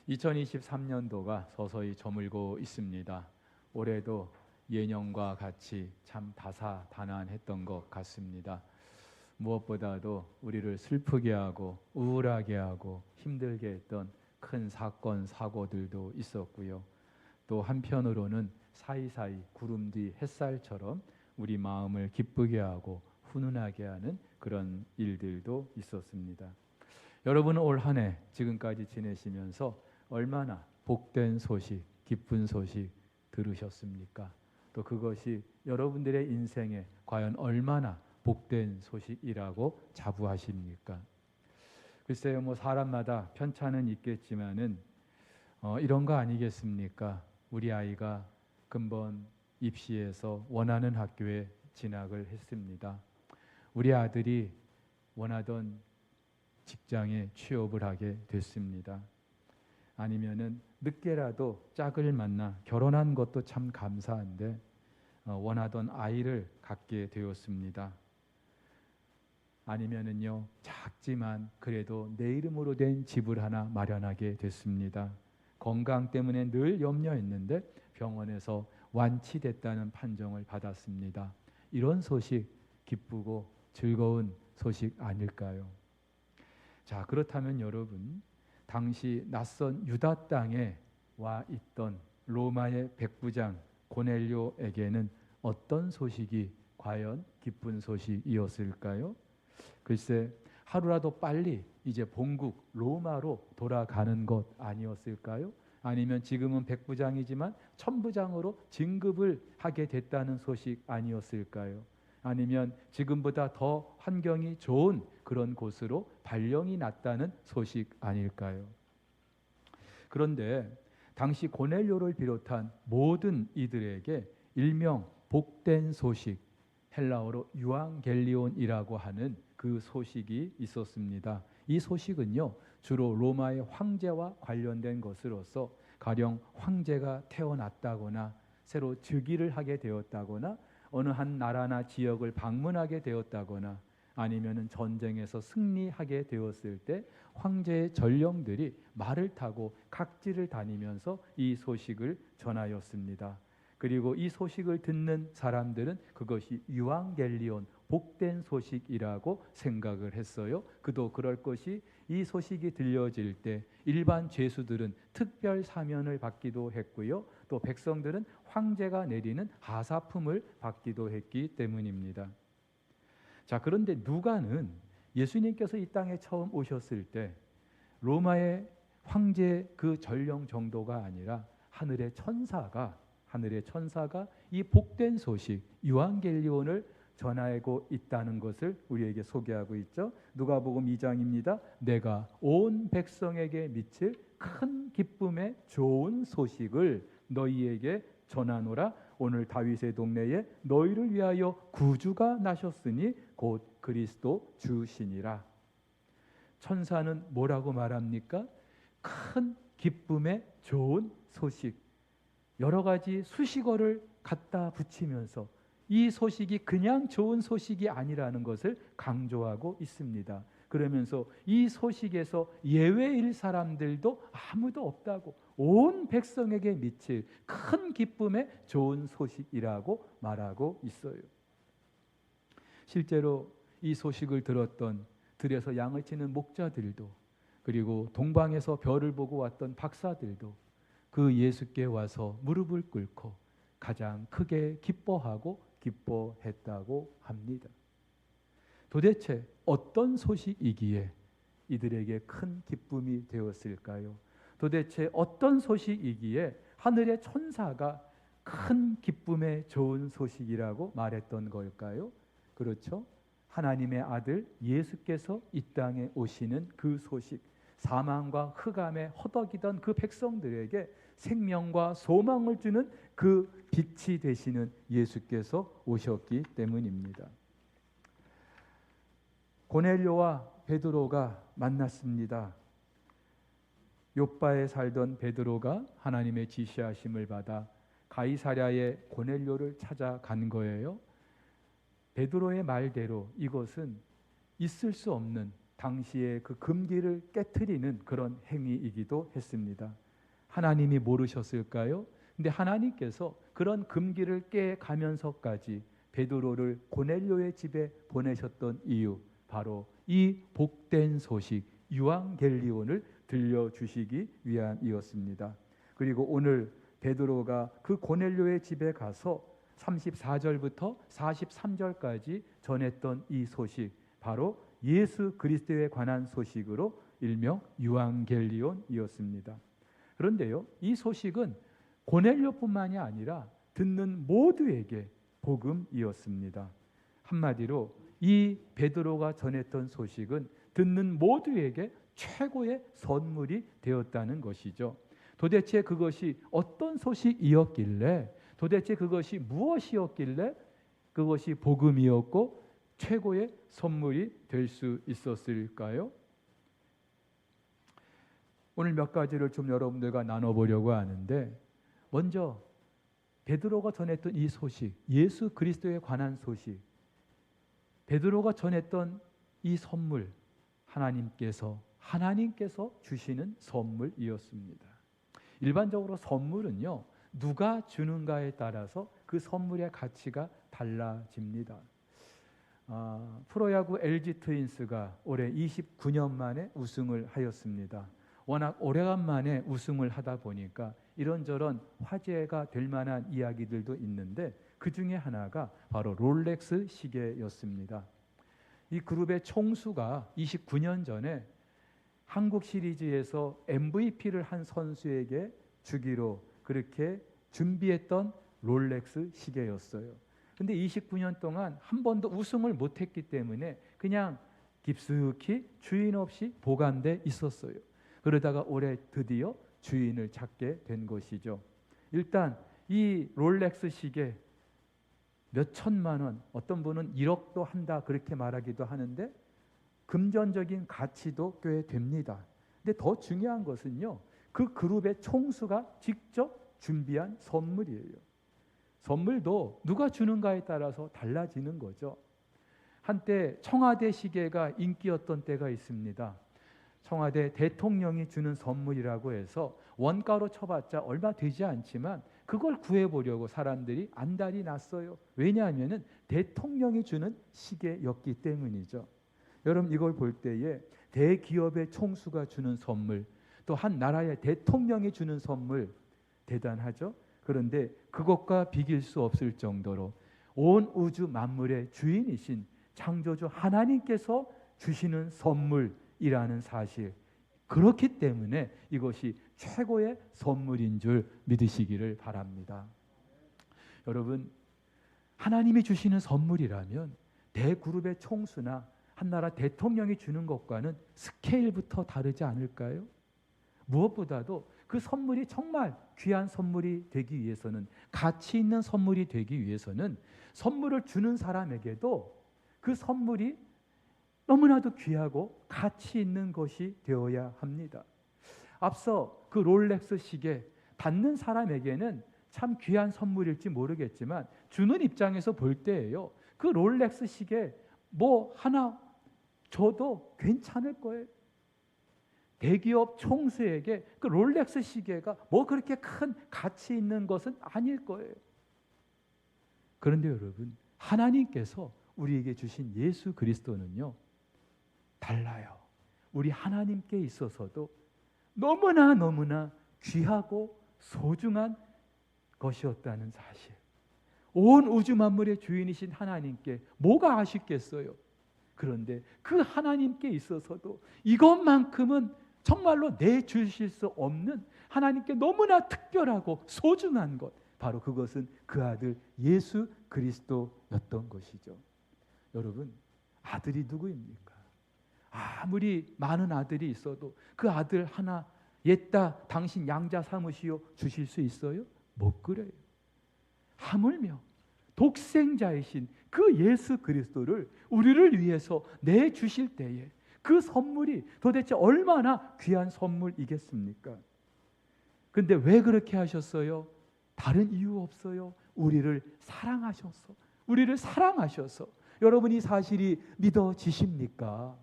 2023년도가 서서히 저물고 있습니다. 올해도 예년과 같이 참 다사다난했던 것 같습니다. 무엇보다도 우리를 슬프게 하고 우울하게 하고 힘들게 했던 큰 사건 사고들도 있었고요. 또 한편으로는 사이사이 구름 뒤 햇살처럼 우리 마음을 기쁘게 하고 훈훈하게 하는 그런 일들도 있었습니다. 여러분은 올 한 해 지금까지 지내시면서 얼마나 복된 소식, 기쁜 소식 들으셨습니까? 또 그것이 여러분들의 인생에 과연 얼마나 복된 소식이라고 자부하십니까? 글쎄요, 사람마다 편차는 있겠지만은 이런 거 아니겠습니까? 우리 아이가 근본 입시에서 원하는 학교에 진학을 했습니다. 우리 아들이 원하던 직장에 취업을 하게 됐습니다. 아니면은 늦게라도 짝을 만나 결혼한 것도 참 감사한데 원하던 아이를 갖게 되었습니다. 아니면은요, 작지만 그래도 내 이름으로 된 집을 하나 마련하게 됐습니다. 건강 때문에 늘 염려했는데 병원에서 완치됐다는 판정을 받았습니다. 이런 소식 기쁘고 즐거운 소식 아닐까요? 자, 그렇다면 여러분, 당시 낯선 유다 땅에 와 있던 로마의 백부장 고넬료에게는 어떤 소식이 과연 기쁜 소식이었을까요? 글쎄, 하루라도 빨리 이제 본국 로마로 돌아가는 것 아니었을까요? 아니면 지금은 백부장이지만 천부장으로 진급을 하게 됐다는 소식 아니었을까요? 아니면 지금보다 더 환경이 좋은 그런 곳으로 발령이 났다는 소식 아닐까요? 그런데 당시 고넬료를 비롯한 모든 이들에게 일명 복된 소식, 헬라어로 유앙겔리온이라고 하는 그 소식이 있었습니다. 이 소식은요, 주로 로마의 황제와 관련된 것으로서 가령 황제가 태어났다거나 새로 즉위를 하게 되었다거나 어느 한 나라나 지역을 방문하게 되었다거나 아니면은 전쟁에서 승리하게 되었을 때 황제의 전령들이 말을 타고 각지를 다니면서 이 소식을 전하였습니다. 그리고 이 소식을 듣는 사람들은 그것이 유앙겔리온, 복된 소식이라고 생각을 했어요. 그도 그럴 것이 이 소식이 들려질 때 일반 죄수들은 특별 사면을 받기도 했고요. 또 백성들은 황제가 내리는 하사품을 받기도 했기 때문입니다. 자, 그런데 누가는 예수님께서 이 땅에 처음 오셨을 때 로마의 황제 그 전령 정도가 아니라 하늘의 천사가 이 복된 소식 유앙겔리온을 전하고 있다는 것을 우리에게 소개하고 있죠. 누가복음 2장입니다. 내가 온 백성에게 미칠 큰 기쁨의 좋은 소식을 너희에게 전하노라. 오늘 다윗의 동네에 너희를 위하여 구주가 나셨으니 곧 그리스도 주시니라. 천사는 뭐라고 말합니까? 큰 기쁨의 좋은 소식. 여러 가지 수식어를 갖다 붙이면서 이 소식이 그냥 좋은 소식이 아니라는 것을 강조하고 있습니다. 그러면서 이 소식에서 예외일 사람들도 아무도 없다고, 온 백성에게 미칠 큰 기쁨의 좋은 소식이라고 말하고 있어요. 실제로 이 소식을 들었던 들에서 양을 치는 목자들도, 그리고 동방에서 별을 보고 왔던 박사들도 그 예수께 와서 무릎을 꿇고 가장 크게 기뻐했다고 합니다. 도대체 어떤 소식이기에 이들에게 큰 기쁨이 되었을까요? 도대체 어떤 소식이기에 하늘의 천사가 큰 기쁨의 좋은 소식이라고 말했던 걸까요? 그렇죠? 하나님의 아들 예수께서 이 땅에 오시는 그 소식, 사망과 흑암에 허덕이던 그 백성들에게 생명과 소망을 주는 그 빛이 되시는 예수께서 오셨기 때문입니다. 고넬료와 베드로가 만났습니다. 욥바에 살던 베드로가 하나님의 지시하심을 받아 가이사랴의 고넬료를 찾아간 거예요. 베드로의 말대로 이것은 있을 수 없는 당시에 그 금기를 깨트리는 그런 행위이기도 했습니다. 하나님이 모르셨을까요? 근데 하나님께서 그런 금기를 깨가면서까지 베드로를 고넬료의 집에 보내셨던 이유, 바로 이 복된 소식 유앙겔리온을 들려주시기 위함이었습니다. 그리고 오늘 베드로가 그 고넬료의 집에 가서 34절부터 43절까지 전했던 이 소식, 바로 예수 그리스도에 관한 소식으로 일명 유앙겔리온이었습니다. 그런데요, 이 소식은 고넬료뿐만이 아니라 듣는 모두에게 복음이었습니다. 한마디로 이 베드로가 전했던 소식은 듣는 모두에게 최고의 선물이 되었다는 것이죠. 도대체 그것이 어떤 소식이었길래, 도대체 그것이 무엇이었길래 그것이 복음이었고 최고의 선물이 될 수 있었을까요? 오늘 몇 가지를 좀 여러분들과 나눠보려고 하는데, 먼저 베드로가 전했던 이 소식, 예수 그리스도에 관한 소식, 베드로가 전했던 이 선물, 하나님께서 주시는 선물이었습니다. 일반적으로 선물은요, 누가 주는가에 따라서 그 선물의 가치가 달라집니다. 프로야구 LG 트윈스가 올해 29년 만에 우승을 하였습니다. 워낙 오래간만에 우승을 하다 보니까 이런저런 화제가 될 만한 이야기들도 있는데, 그 중에 하나가 바로 롤렉스 시계였습니다. 이 그룹의 총수가 29년 전에 한국 시리즈에서 MVP를 한 선수에게 주기로 그렇게 준비했던 롤렉스 시계였어요. 근데 29년 동안 한 번도 우승을 못했기 때문에 그냥 깊숙이 주인 없이 보관돼 있었어요. 그러다가 올해 드디어 주인을 찾게 된 것이죠. 일단 이 롤렉스 시계 몇 천만 원, 어떤 분은 1억도 한다 그렇게 말하기도 하는데 금전적인 가치도 꽤 됩니다. 근데 더 중요한 것은요, 그 그룹의 총수가 직접 준비한 선물이에요. 선물도 누가 주는가에 따라서 달라지는 거죠. 한때 청와대 시계가 인기였던 때가 있습니다. 청와대 대통령이 주는 선물이라고 해서 원가로 쳐봤자 얼마 되지 않지만 그걸 구해보려고 사람들이 안달이 났어요. 왜냐하면 대통령이 주는 시계였기 때문이죠. 여러분, 이걸 볼 때에 대기업의 총수가 주는 선물, 또 한 나라의 대통령이 주는 선물, 대단하죠. 그런데 그것과 비길 수 없을 정도로 온 우주 만물의 주인이신 창조주 하나님께서 주시는 선물이라는 사실, 그렇기 때문에 이것이 최고의 선물인 줄 믿으시기를 바랍니다. 여러분, 하나님이 주시는 선물이라면 대그룹의 총수나 한 나라 대통령이 주는 것과는 스케일부터 다르지 않을까요? 무엇보다도 그 선물이 정말 귀한 선물이 되기 위해서는, 가치 있는 선물이 되기 위해서는 선물을 주는 사람에게도 그 선물이 너무나도 귀하고 가치 있는 것이 되어야 합니다. 앞서 그 롤렉스 시계 받는 사람에게는 참 귀한 선물일지 모르겠지만 주는 입장에서 볼 때예요, 그 롤렉스 시계 뭐 하나 줘도 괜찮을 거예요. 대기업 총수에게 그 롤렉스 시계가 뭐 그렇게 큰 가치 있는 것은 아닐 거예요. 그런데 여러분, 하나님께서 우리에게 주신 예수 그리스도는요, 달라요. 우리 하나님께 있어서도 너무나 귀하고 소중한 것이었다는 사실. 온 우주 만물의 주인이신 하나님께 뭐가 아쉽겠어요? 그런데 그 하나님께 있어서도 이것만큼은 정말로 내주실 수 없는, 하나님께 너무나 특별하고 소중한 것, 바로 그것은 그 아들 예수 그리스도였던 것이죠. 여러분, 아들이 누구입니까? 아무리 많은 아들이 있어도 그 아들 하나, 옛다 당신 양자 삼으시오 주실 수 있어요? 못 그래요. 하물며 독생자이신 그 예수 그리스도를 우리를 위해서 내주실 때에 그 선물이 도대체 얼마나 귀한 선물이겠습니까? 근데 왜 그렇게 하셨어요? 다른 이유 없어요. 우리를 사랑하셔서, 우리를 사랑하셔서. 여러분, 이 사실이 믿어지십니까?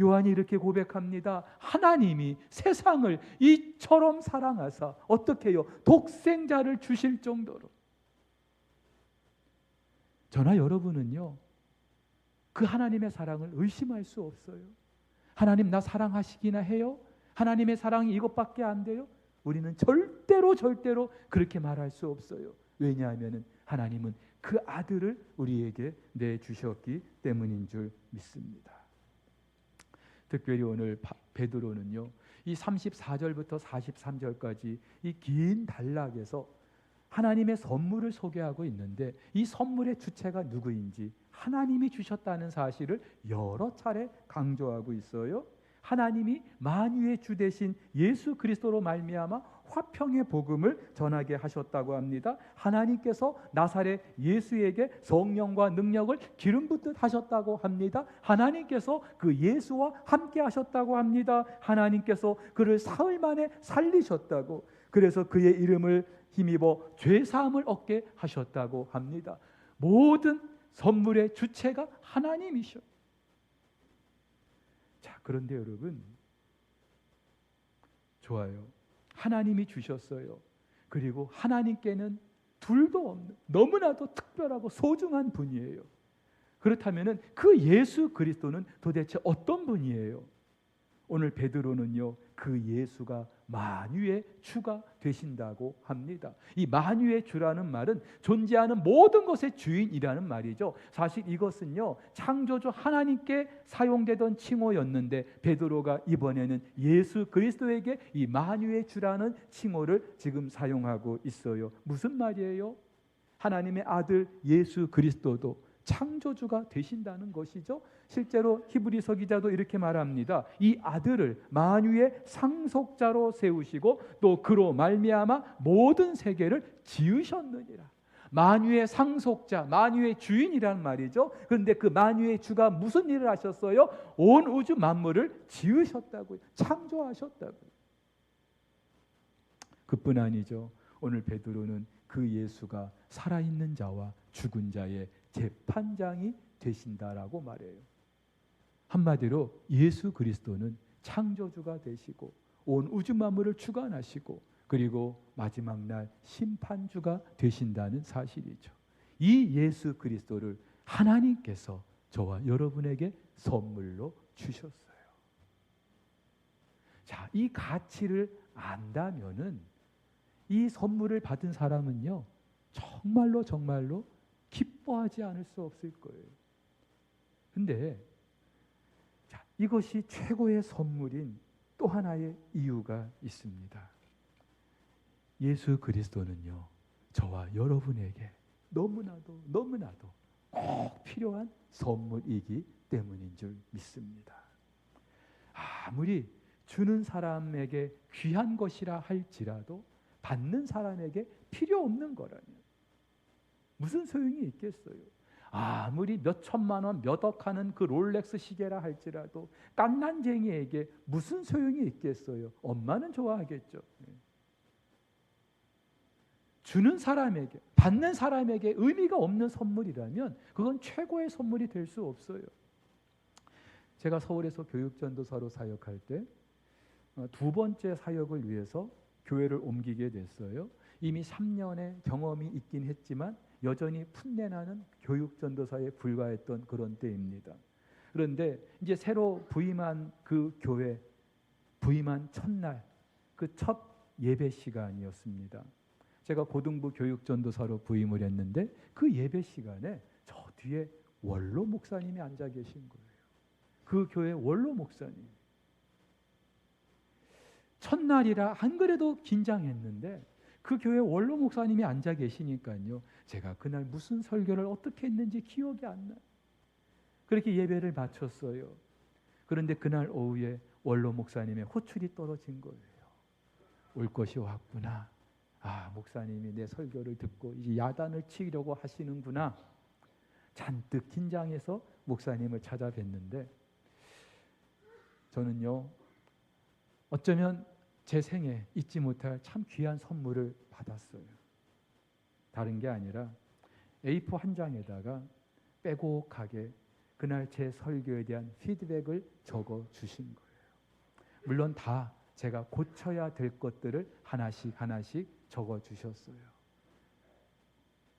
요한이 이렇게 고백합니다. 하나님이 세상을 이처럼 사랑하사 어떻게 해요? 독생자를 주실 정도로. 저나 여러분은요, 그 하나님의 사랑을 의심할 수 없어요. 하나님 나 사랑하시기나 해요? 하나님의 사랑이 이것밖에 안 돼요? 우리는 절대로 그렇게 말할 수 없어요. 왜냐하면 하나님은 그 아들을 우리에게 내주셨기 때문인 줄 믿습니다. 특별히 오늘 베드로는요, 이 34절부터 43절까지 이 긴 단락에서 하나님의 선물을 소개하고 있는데, 이 선물의 주체가 누구인지 하나님이 주셨다는 사실을 여러 차례 강조하고 있어요. 하나님이 만유의 주 되신 예수 그리스도로 말미암아 화평의 복음을 전하게 하셨다고 합니다. 하나님께서 나사렛 예수에게 성령과 능력을 기름 붓듯 하셨다고 합니다. 하나님께서 그 예수와 함께 하셨다고 합니다. 하나님께서 그를 사흘 만에 살리셨다고, 그래서 그의 이름을 힘입어 죄 사함을 얻게 하셨다고 합니다. 모든 선물의 주체가 하나님이셔. 자, 그런데 여러분, 좋아요. 하나님이 주셨어요. 그리고 하나님께는 둘도 없는 너무나도 특별하고 소중한 분이에요. 그렇다면 그 예수 그리스도는 도대체 어떤 분이에요? 오늘 베드로는요, 그 예수가 만유의 주가 되신다고 합니다. 이 만유의 주라는 말은 존재하는 모든 것의 주인이라는 말이죠. 사실 이것은요, 창조주 하나님께 사용되던 칭호였는데 베드로가 이번에는 예수 그리스도에게 이 만유의 주라는 칭호를 지금 사용하고 있어요. 무슨 말이에요? 하나님의 아들 예수 그리스도도 창조주가 되신다는 것이죠. 실제로 히브리서 기자도 이렇게 말합니다. 이 아들을 만유의 상속자로 세우시고 또 그로 말미암아 모든 세계를 지으셨느니라. 만유의 상속자, 만유의 주인이란 말이죠. 그런데 그 만유의 주가 무슨 일을 하셨어요? 온 우주 만물을 지으셨다고요. 창조하셨다고요. 그뿐 아니죠. 오늘 베드로는 그 예수가 살아있는 자와 죽은 자의 재판장이 되신다라고 말해요. 한마디로 예수 그리스도는 창조주가 되시고 온 우주 만물을 주관하시고 그리고 마지막 날 심판주가 되신다는 사실이죠. 이 예수 그리스도를 하나님께서 저와 여러분에게 선물로 주셨어요. 자, 이 가치를 안다면은 이 선물을 받은 사람은요, 정말로 기뻐하지 않을 수 없을 거예요. 근데 자, 이것이 최고의 선물인 또 하나의 이유가 있습니다. 예수 그리스도는요, 저와 여러분에게 너무나도 꼭 필요한 선물이기 때문인 줄 믿습니다. 아무리 주는 사람에게 귀한 것이라 할지라도 받는 사람에게 필요 없는 거라면 무슨 소용이 있겠어요? 아무리 몇 천만 원, 몇 억 하는 그 롤렉스 시계라 할지라도 깐난쟁이에게 무슨 소용이 있겠어요? 엄마는 좋아하겠죠. 주는 사람에게, 받는 사람에게 의미가 없는 선물이라면 그건 최고의 선물이 될 수 없어요. 제가 서울에서 교육전도사로 사역할 때 두 번째 사역을 위해서 교회를 옮기게 됐어요. 이미 3년의 경험이 있긴 했지만 여전히 풋내나는 교육전도사에 불과했던 그런 때입니다. 그런데 이제 새로 부임한 그 교회, 부임한 첫날 그 첫 예배 시간이었습니다. 제가 고등부 교육전도사로 부임을 했는데 그 예배 시간에 저 뒤에 원로 목사님이 앉아 계신 거예요. 그 교회 원로 목사님. 첫날이라 안 그래도 긴장했는데 그 교회 원로 목사님이 앉아 계시니까요, 제가 그날 무슨 설교를 어떻게 했는지 기억이 안 나요. 그렇게 예배를 마쳤어요. 그런데 그날 오후에 원로 목사님의 호출이 떨어진 거예요. 올 것이 왔구나. 아, 목사님이 내 설교를 듣고 이제 야단을 치려고 하시는구나. 잔뜩 긴장해서 목사님을 찾아뵀는데 저는요, 어쩌면 제 생에 잊지 못할 참 귀한 선물을 받았어요. 다른 게 아니라 A4 한 장에다가 빼곡하게 그날 제 설교에 대한 피드백을 적어 주신 거예요. 물론 다 제가 고쳐야 될 것들을 하나씩 하나씩 적어 주셨어요.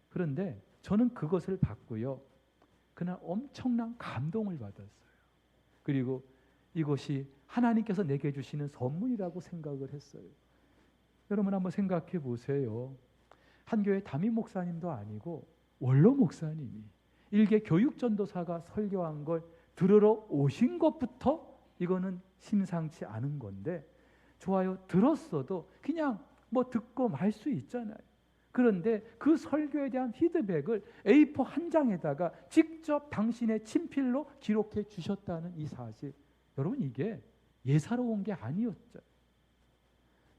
그런데 저는 그것을 받고요, 그날 엄청난 감동을 받았어요. 그리고 이것이 하나님께서 내게 주시는 선물이라고 생각을 했어요. 여러분 한번 생각해 보세요. 한 교회 담임 목사님도 아니고 원로 목사님이 일개 교육전도사가 설교한 걸 들으러 오신 것부터 이거는 심상치 않은 건데, 좋아요, 들었어도 그냥 뭐 듣고 말 수 있잖아요. 그런데 그 설교에 대한 피드백을 A4 한 장에다가 직접 당신의 친필로 기록해 주셨다는 이 사실, 여러분 이게 예사로운 게 아니었죠.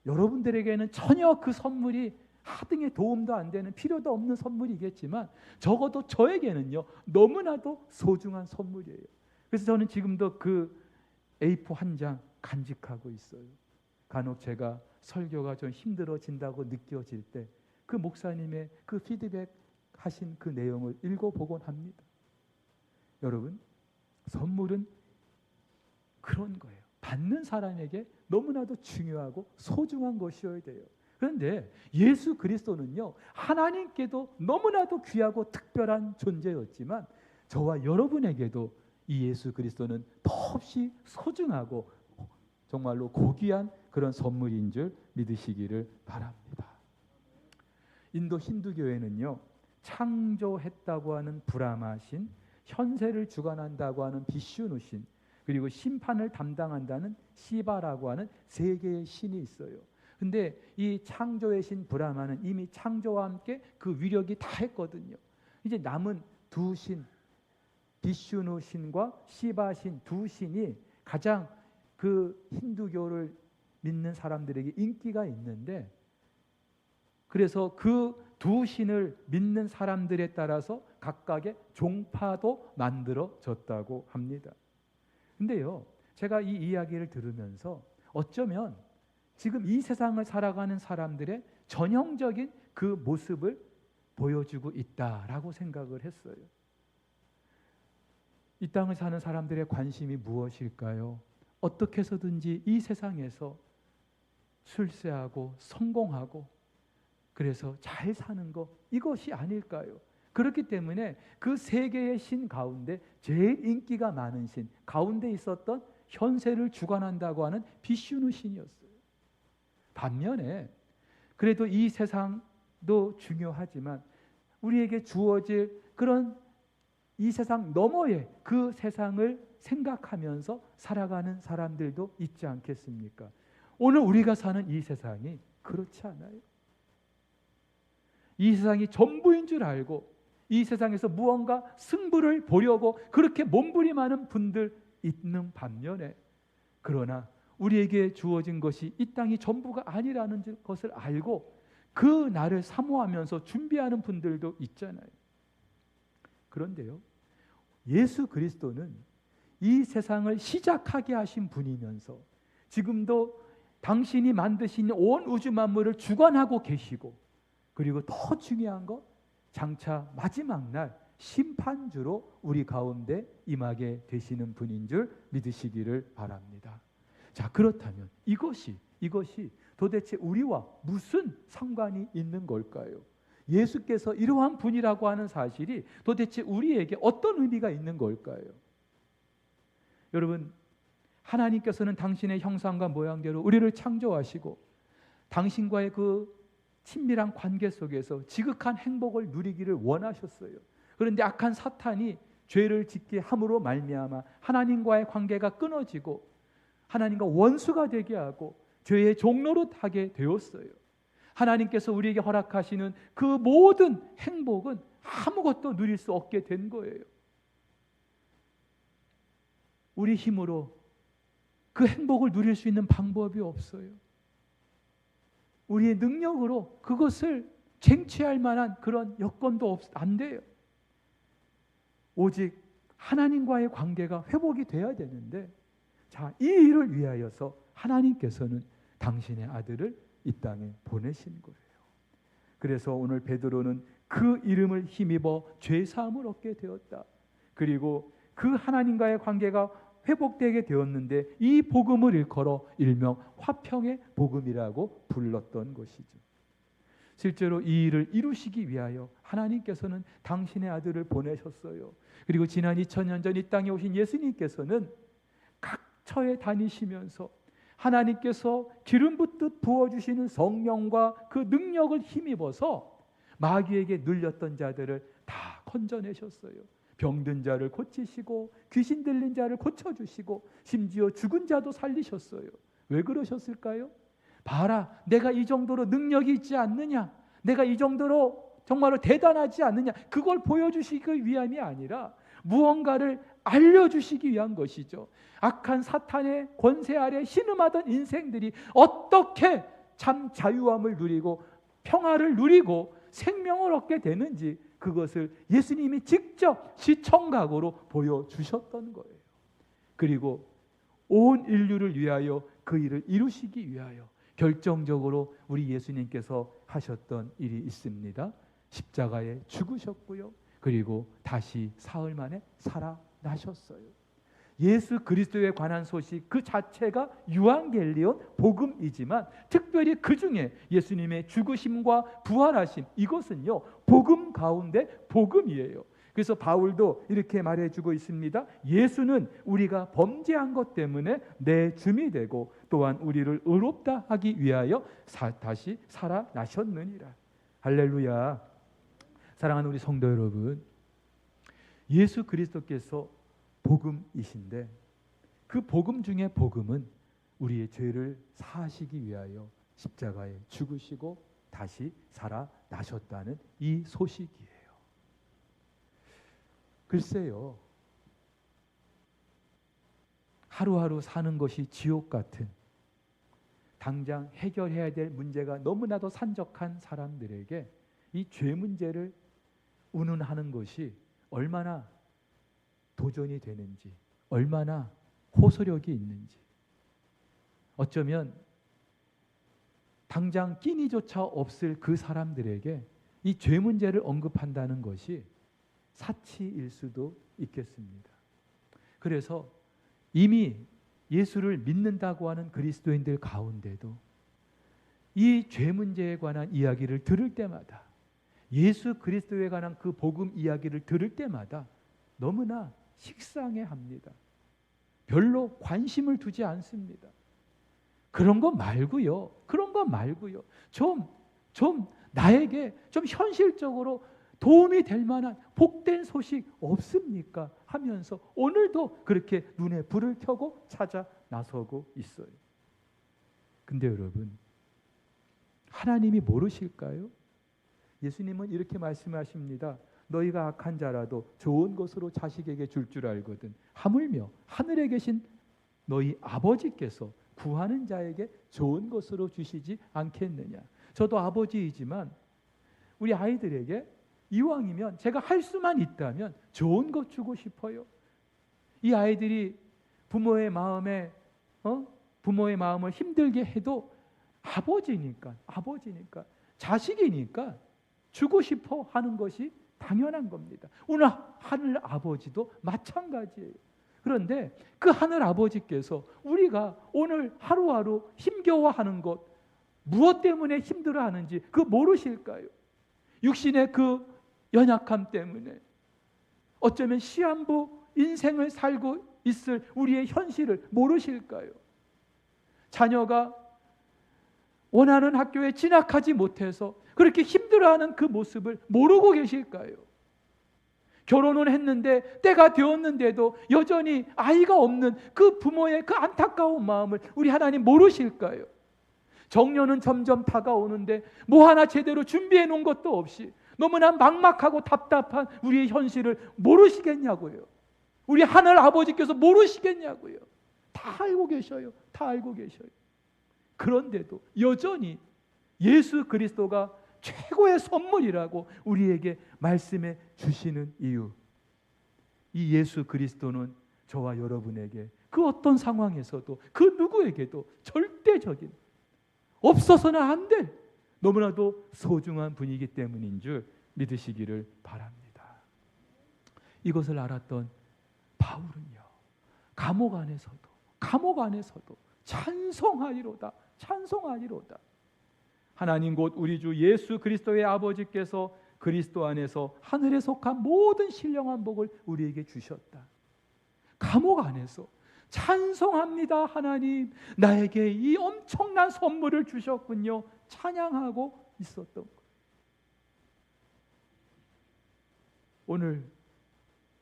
여러분들에게는 전혀 그 선물이 하등의 도움도 안 되는, 필요도 없는 선물이겠지만 적어도 저에게는요 너무나도 소중한 선물이에요. 그래서 저는 지금도 그 A4 한 장 간직하고 있어요. 간혹 제가 설교가 좀 힘들어진다고 느껴질 때 그 목사님의 그 피드백 하신 그 내용을 읽어보곤 합니다. 여러분, 선물은 그런 거예요. 받는 사람에게 너무나도 중요하고 소중한 것이어야 돼요. 그런데 예수 그리스도는요, 하나님께도 너무나도 귀하고 특별한 존재였지만 저와 여러분에게도 이 예수 그리스도는 더없이 소중하고 정말로 고귀한 그런 선물인 줄 믿으시기를 바랍니다. 인도 힌두교회는요, 창조했다고 하는 브라마신, 현세를 주관한다고 하는 비슈누신, 그리고 심판을 담당한다는 시바라고 하는 세 개의 신이 있어요. 근데 이 창조의 신 브라마는 이미 창조와 함께 그 위력이 다 했거든요. 이제 남은 두 신, 비슈누 신과 시바 신, 두 신이 가장 그 힌두교를 믿는 사람들에게 인기가 있는데, 그래서 그 두 신을 믿는 사람들에 따라서 각각의 종파도 만들어졌다고 합니다. 근데요, 제가 이 이야기를 들으면서 어쩌면 지금 이 세상을 살아가는 사람들의 전형적인 그 모습을 보여주고 있다라고 생각을 했어요. 이 땅을 사는 사람들의 관심이 무엇일까요? 어떻게 해서든지 이 세상에서 출세하고 성공하고 그래서 잘 사는 거, 이것이 아닐까요? 그렇기 때문에 그 세 개의 신 가운데 제일 인기가 많은 신 가운데 있었던 현세를 주관한다고 하는 비슈누 신이었어요. 반면에 그래도 이 세상도 중요하지만 우리에게 주어질 그런 이 세상 너머의 그 세상을 생각하면서 살아가는 사람들도 있지 않겠습니까? 오늘 우리가 사는 이 세상이 그렇지 않아요. 이 세상이 전부인 줄 알고 이 세상에서 무언가 승부를 보려고 그렇게 몸부림하는 분들 있는 반면에, 그러나 우리에게 주어진 것이 이 땅이 전부가 아니라는 것을 알고 그 날을 사모하면서 준비하는 분들도 있잖아요. 그런데요, 예수 그리스도는 이 세상을 시작하게 하신 분이면서 지금도 당신이 만드신 온 우주 만물을 주관하고 계시고, 그리고 더 중요한 것, 장차 마지막 날 심판주로 우리 가운데 임하게 되시는 분인 줄 믿으시기를 바랍니다. 자, 그렇다면 이것이 도대체 우리와 무슨 상관이 있는 걸까요? 예수께서 이러한 분이라고 하는 사실이 도대체 우리에게 어떤 의미가 있는 걸까요? 여러분, 하나님께서는 당신의 형상과 모양대로 우리를 창조하시고 당신과의 그 친밀한 관계 속에서 지극한 행복을 누리기를 원하셨어요. 그런데 악한 사탄이 죄를 짓게 함으로 말미암아 하나님과의 관계가 끊어지고 하나님과 원수가 되게 하고 죄의 종로로 타게 되었어요. 하나님께서 우리에게 허락하시는 그 모든 행복은 아무것도 누릴 수 없게 된 거예요. 우리 힘으로 그 행복을 누릴 수 있는 방법이 없어요. 우리의 능력으로 그것을 쟁취할 만한 그런 여건도 안 돼요. 오직 하나님과의 관계가 회복이 돼야 되는데, 자, 이 일을 위하여서 하나님께서는 당신의 아들을 이 땅에 보내신 거예요. 그래서 오늘 베드로는 그 이름을 힘입어 죄 사함을 얻게 되었다. 그리고 그 하나님과의 관계가 회복되게 되었는데 이 복음을 일컬어 일명 화평의 복음이라고 불렀던 것이죠. 실제로 이 일을 이루시기 위하여 하나님께서는 당신의 아들을 보내셨어요. 그리고 지난 2000년 전 이 땅에 오신 예수님께서는 각 처에 다니시면서 하나님께서 기름 붓듯 부어주시는 성령과 그 능력을 힘입어서 마귀에게 눌렸던 자들을 다 건져내셨어요. 병든 자를 고치시고 귀신 들린 자를 고쳐주시고 심지어 죽은 자도 살리셨어요. 왜 그러셨을까요? 봐라, 내가 이 정도로 능력이 있지 않느냐, 내가 이 정도로 정말로 대단하지 않느냐, 그걸 보여주시기 위함이 아니라 무언가를 알려주시기 위한 것이죠. 악한 사탄의 권세 아래 신음하던 인생들이 어떻게 참 자유함을 누리고 평화를 누리고 생명을 얻게 되는지, 그것을 예수님이 직접 시청각으로 보여주셨던 거예요. 그리고 온 인류를 위하여 그 일을 이루시기 위하여 결정적으로 우리 예수님께서 하셨던 일이 있습니다. 십자가에 죽으셨고요. 그리고 다시 사흘 만에 살아나셨어요. 예수 그리스도에 관한 소식 그 자체가 유앙겔리온 복음이지만 특별히 그 중에 예수님의 죽으심과 부활하심, 이것은요 복음 가운데 복음이에요. 그래서 바울도 이렇게 말해주고 있습니다. 예수는 우리가 범죄한 것 때문에 내 줌이 되고 또한 우리를 의롭다 하기 위하여 다시 살아나셨느니라. 할렐루야. 사랑하는 우리 성도 여러분, 예수 그리스도께서 복음이신데 그 복음 중에 복음은 우리의 죄를 사하시기 위하여 십자가에 죽으시고 다시 살아나셨다는 이 소식이에요. 글쎄요, 하루하루 사는 것이 지옥 같은, 당장 해결해야 될 문제가 너무나도 산적한 사람들에게 이 죄 문제를 운운하는 것이 얼마나 도전이 되는지, 얼마나 호소력이 있는지, 어쩌면 당장 끼니조차 없을 그 사람들에게 이 죄 문제를 언급한다는 것이 사치일 수도 있겠습니다. 그래서 이미 예수를 믿는다고 하는 그리스도인들 가운데도 이 죄 문제에 관한 이야기를 들을 때마다, 예수 그리스도에 관한 그 복음 이야기를 들을 때마다 너무나 식상해합니다. 별로 관심을 두지 않습니다. 그런 거 말고요. 좀 나에게 좀 현실적으로 도움이 될 만한 복된 소식 없습니까? 하면서 오늘도 그렇게 눈에 불을 켜고 찾아 나서고 있어요. 근데 여러분, 하나님이 모르실까요? 예수님은 이렇게 말씀하십니다. 너희가 악한 자라도 좋은 것으로 자식에게 줄 줄 알거든 하물며 하늘에 계신 너희 아버지께서 구하는 자에게 좋은 것으로 주시지 않겠느냐. 저도 아버지이지만 우리 아이들에게 이왕이면 제가 할 수만 있다면 좋은 것 주고 싶어요. 이 아이들이 부모의 마음을 힘들게 해도 아버지니까 자식이니까 주고 싶어 하는 것이 당연한 겁니다. 오늘 하늘 아버지도 마찬가지예요. 그런데 그 하늘 아버지께서 우리가 오늘 하루하루 힘겨워하는 것, 무엇 때문에 힘들어하는지 그 모르실까요? 육신의 그 연약함 때문에, 어쩌면 시한부 인생을 살고 있을 우리의 현실을 모르실까요? 자녀가 원하는 학교에 진학하지 못해서 그렇게 힘들어하는 그 모습을 모르고 계실까요? 결혼을 했는데 때가 되었는데도 여전히 아이가 없는 그 부모의 그 안타까운 마음을 우리 하나님 모르실까요? 정년은 점점 다가오는데 뭐 하나 제대로 준비해 놓은 것도 없이 너무나 막막하고 답답한 우리의 현실을 모르시겠냐고요. 우리 하늘 아버지께서 모르시겠냐고요. 다 알고 계셔요. 그런데도 여전히 예수 그리스도가 최고의 선물이라고 우리에게 말씀해 주시는 이유, 이 예수 그리스도는 저와 여러분에게 그 어떤 상황에서도 그 누구에게도 절대적인, 없어서는 안 될 너무나도 소중한 분이기 때문인 줄 믿으시기를 바랍니다. 이것을 알았던 바울은요, 감옥 안에서도 찬송하리로다. 하나님 곧 우리 주 예수 그리스도의 아버지께서 그리스도 안에서 하늘에 속한 모든 신령한 복을 우리에게 주셨다. 감옥 안에서 찬송합니다. 하나님, 나에게 이 엄청난 선물을 주셨군요. 찬양하고 있었던 것. 오늘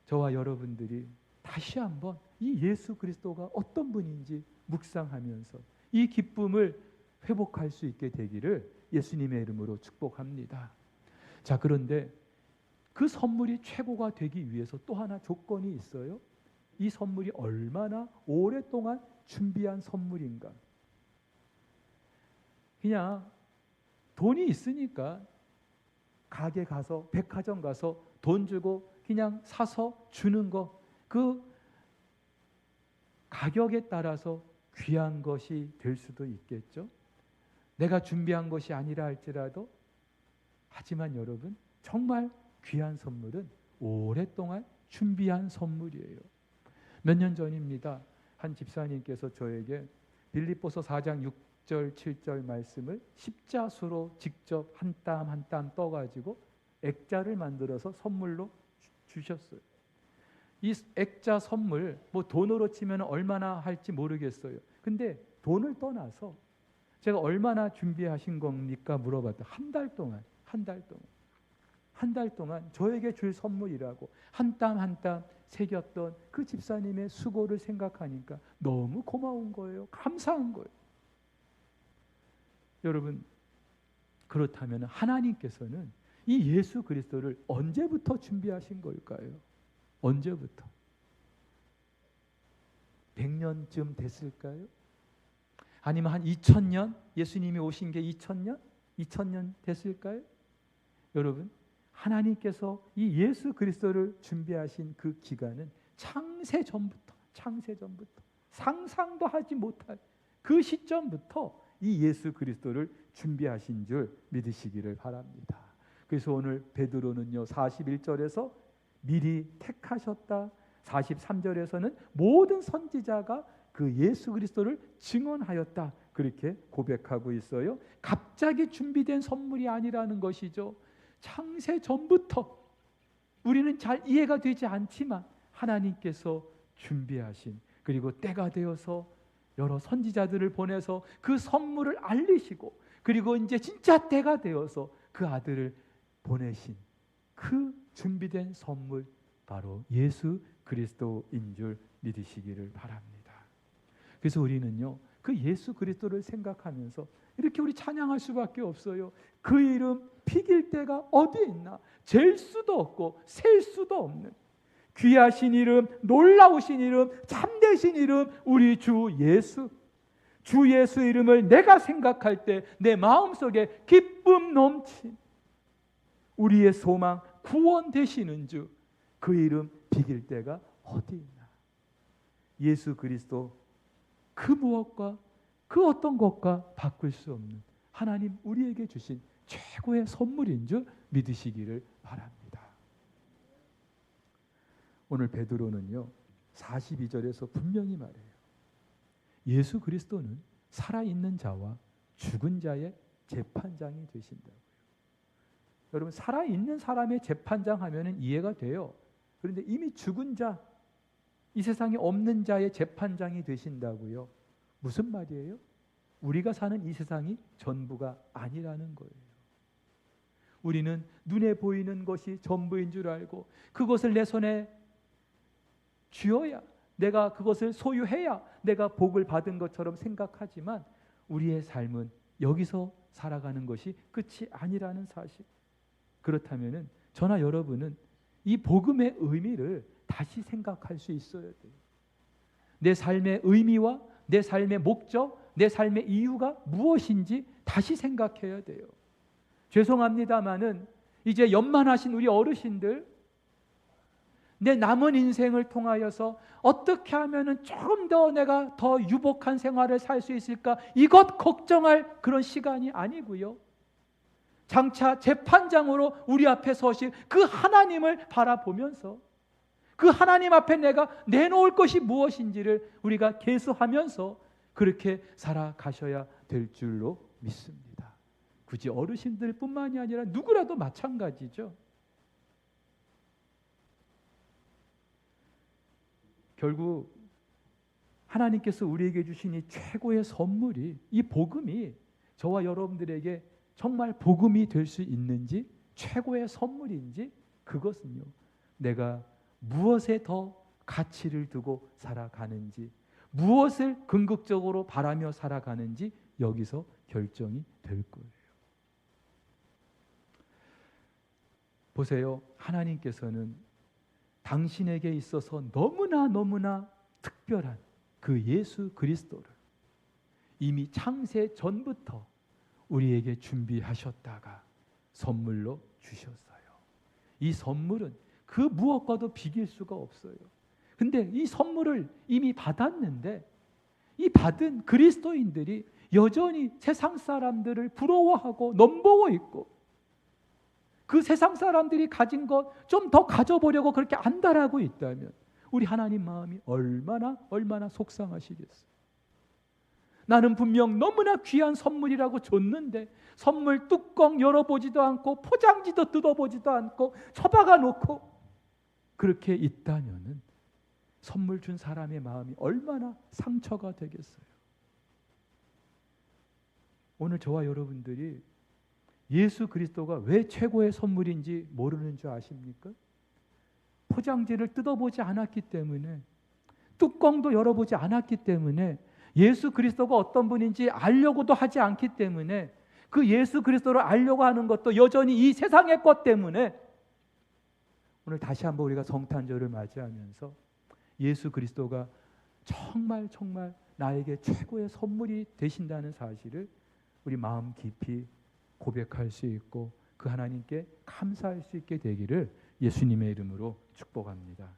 저와 여러분들이 다시 한번 이 예수 그리스도가 어떤 분인지 묵상하면서 이 기쁨을 회복할 수 있게 되기를 예수님의 이름으로 축복합니다. 자, 그런데 그 선물이 최고가 되기 위해서 또 하나 조건이 있어요. 이 선물이 얼마나 오랫동안 준비한 선물인가. 그냥 돈이 있으니까 가게 가서, 백화점 가서 돈 주고 그냥 사서 주는 거, 그 가격에 따라서 귀한 것이 될 수도 있겠죠. 내가 준비한 것이 아니라 할지라도. 하지만 여러분, 정말 귀한 선물은 오랫동안 준비한 선물이에요. 몇 년 전입니다. 한 집사님께서 저에게 빌립보서 4장 6절 7절 말씀을 십자수로 직접 한 땀 한 땀 떠가지고 액자를 만들어서 선물로 주셨어요. 이 액자 선물, 뭐 돈으로 치면 얼마나 할지 모르겠어요. 근데 돈을 떠나서 제가 얼마나 준비하신 겁니까? 물어봤다. 한 달 동안 저에게 줄 선물이라고 한 땀 한 땀 새겼던 그 집사님의 수고를 생각하니까 너무 고마운 거예요. 감사한 거예요. 여러분, 그렇다면 하나님께서는 이 예수 그리스도를 언제부터 준비하신 걸까요? 언제부터? 100년쯤 됐을까요? 아니면 한 2000년? 예수님이 오신 게 2000년? 2000년 됐을까요? 여러분, 하나님께서 이 예수 그리스도를 준비하신 그 기간은 창세 전부터 상상도 하지 못할 그 시점부터 이 예수 그리스도를 준비하신 줄 믿으시기를 바랍니다. 그래서 오늘 베드로는요 41절에서 미리 택하셨다, 43절에서는 모든 선지자가 그 예수 그리스도를 증언하였다, 그렇게 고백하고 있어요. 갑자기 준비된 선물이 아니라는 것이죠. 창세 전부터 우리는 잘 이해가 되지 않지만 하나님께서 준비하신, 그리고 때가 되어서 여러 선지자들을 보내서 그 선물을 알리시고, 그리고 이제 진짜 때가 되어서 그 아들을 보내신 그 준비된 선물, 바로 예수 그리스도인 줄 믿으시기를 바랍니다. 그래서 우리는요 그 예수 그리스도를 생각하면서 이렇게 우리 찬양할 수밖에 없어요. 그 이름 비길 데가 어디 있나, 잴 수도 없고 셀 수도 없는 귀하신 이름, 놀라우신 이름, 참되신 이름, 우리 주 예수. 주 예수 이름을 내가 생각할 때 내 마음속에 기쁨 넘친 우리의 소망, 구원 되시는 주, 그 이름 비길 데가 어디 있나. 예수 그리스도 그 무엇과 그 어떤 것과 바꿀 수 없는 하나님 우리에게 주신 최고의 선물인 줄 믿으시기를 바랍니다. 오늘 베드로는요 42절에서 분명히 말해요. 예수 그리스도는 살아있는 자와 죽은 자의 재판장이 되신다고요. 여러분, 살아있는 사람의 재판장 하면은 이해가 돼요. 그런데 이미 죽은 자, 이 세상에 없는 자의 재판장이 되신다고요. 무슨 말이에요? 우리가 사는 이 세상이 전부가 아니라는 거예요. 우리는 눈에 보이는 것이 전부인 줄 알고 그것을 내 손에 쥐어야, 내가 그것을 소유해야 내가 복을 받은 것처럼 생각하지만 우리의 삶은 여기서 살아가는 것이 끝이 아니라는 사실. 그렇다면 저나 여러분은 이 복음의 의미를 다시 생각할 수 있어야 돼요. 내 삶의 의미와 내 삶의 목적, 내 삶의 이유가 무엇인지 다시 생각해야 돼요. 죄송합니다마는 이제 연만하신 우리 어르신들, 내 남은 인생을 통하여서 어떻게 하면 조금 더 내가 더 유복한 생활을 살 수 있을까, 이것 걱정할 그런 시간이 아니고요. 장차 재판장으로 우리 앞에 서실 그 하나님을 바라보면서 그 하나님 앞에 내가 내놓을 것이 무엇인지를 우리가 계수하면서 그렇게 살아가셔야 될 줄로 믿습니다. 굳이 어르신들뿐만이 아니라 누구라도 마찬가지죠. 결국 하나님께서 우리에게 주신 이 최고의 선물이, 이 복음이 저와 여러분들에게 정말 복음이 될 수 있는지, 최고의 선물인지, 그것은요, 내가 무엇에 더 가치를 두고 살아가는지, 무엇을 궁극적으로 바라며 살아가는지 여기서 결정이 될 거예요. 보세요. 하나님께서는 당신에게 있어서 너무나 특별한 그 예수 그리스도를 이미 창세 전부터 우리에게 준비하셨다가 선물로 주셨어요. 이 선물은 그 무엇과도 비길 수가 없어요. 근데 이 선물을 이미 받았는데 이 받은 그리스도인들이 여전히 세상 사람들을 부러워하고 넘보고 있고, 그 세상 사람들이 가진 것 좀 더 가져보려고 그렇게 안달하고 있다면 우리 하나님 마음이 얼마나 속상하시겠어요. 나는 분명 너무나 귀한 선물이라고 줬는데 선물 뚜껑 열어보지도 않고 포장지도 뜯어보지도 않고 처박아 놓고 그렇게 있다면은 선물 준 사람의 마음이 얼마나 상처가 되겠어요. 오늘 저와 여러분들이 예수 그리스도가 왜 최고의 선물인지 모르는 줄 아십니까? 포장지를 뜯어보지 않았기 때문에, 뚜껑도 열어보지 않았기 때문에, 예수 그리스도가 어떤 분인지 알려고도 하지 않기 때문에, 그 예수 그리스도를 알려고 하는 것도 여전히 이 세상의 것 때문에, 오늘 다시 한번 우리가 성탄절을 맞이하면서 예수 그리스도가 정말 나에게 최고의 선물이 되신다는 사실을 우리 마음 깊이 고백할 수 있고 그 하나님께 감사할 수 있게 되기를 예수님의 이름으로 축복합니다.